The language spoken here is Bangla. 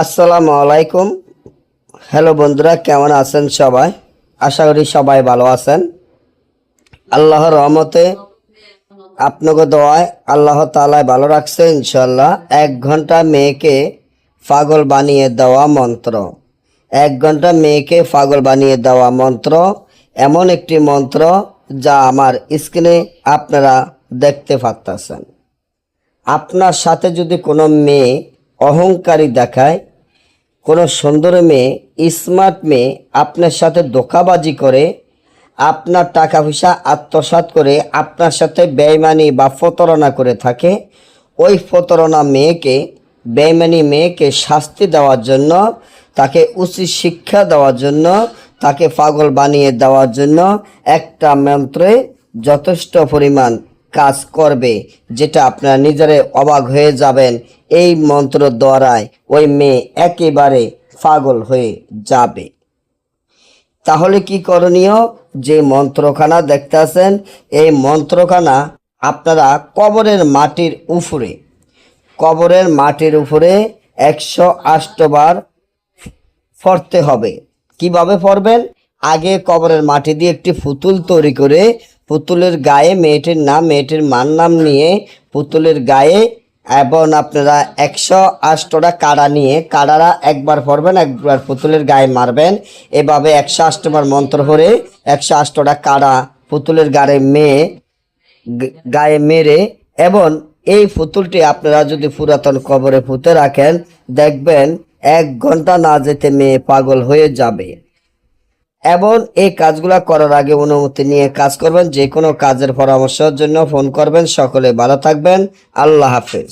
আসসালামু আলাইকুম। হ্যালো বন্ধুরা, কেমন আছেন সবাই? আশা করি সবাই ভালো আছেন। আল্লাহর রহমতে আপনাকে দোয়ায় আল্লাহ তাআলা ভালো রাখছে ইনশাল্লাহ। 1 ঘন্টা মেয়েকে পাগল বানিয়ে দেওয়া মন্ত্র। 1 ঘন্টা মেয়েকে পাগল বানিয়ে দেওয়া মন্ত্র এমন একটি মন্ত্র যা আমার স্ক্রিনে আপনারা দেখতে পাচ্ছেন। আপনার সাথে যদি কোনো মেয়ে অহংকারী দেখায়, কোনো সুন্দর মেয়ে, স্মার্ট মেয়ে আপনার সাথে ধোঁকাবাজি করে, আপনার টাকা পয়সা আত্মসাৎ করে আপনার সাথে বেইমানি বা প্রতারণা করে থাকে, ওই প্রতারণা মেয়েকে, বেইমানি মেয়েকে শাস্তি দেওয়ার জন্য, তাকে উচিত শিক্ষা দেওয়ার জন্য, তাকে পাগল বানিয়ে দেওয়ার জন্য একটা মন্ত্রে যথেষ্ট পরিমাণ কাজ করবে, যেটা আপনারা নিজেরাই অবাক হয়ে যাবেন। এই মন্ত্র দ্বারায় ওই মেয়ে একেবারে পাগল হয়ে যাবে। তাহলে কি করণীয়? যে মন্ত্রখানা দেখতেছেন, এই মন্ত্রখানা আপনারা কবরের মাটির উপরে 108 বার পড়তে হবে। কিভাবে পড়বেন? আগে কবরের মাটি দিয়ে একটি পুতুল তৈরি করে পুতুলের গায়ে মেয়েটির নাম, মেয়েটির মার নাম নিয়ে পুতুলের গায়ে, এবং আপনারা 108টা কাড়া নিয়ে, কাড়ারা একবার পড়বেন, একবার পুতুলের গায়ে মারবেন। এভাবে 108 বার মন্ত্র পড়ে 108টা কাড়া পুতুলের গায়ে মেরে, এবং এই পুতুলটি আপনারা যদি পুরাতন কবরে পুঁতে রাখেন, দেখবেন 1 ঘন্টা না যেতে মেয়ে পাগল হয়ে যাবে। এবং এই কাজগুলা করার আগে অনুমতি নিয়ে কাজ করবেন। যে কোনো কাজের পরামর্শের জন্য ফোন করবেন। সকলে ভালো থাকবেন। আল্লাহ হাফেজ।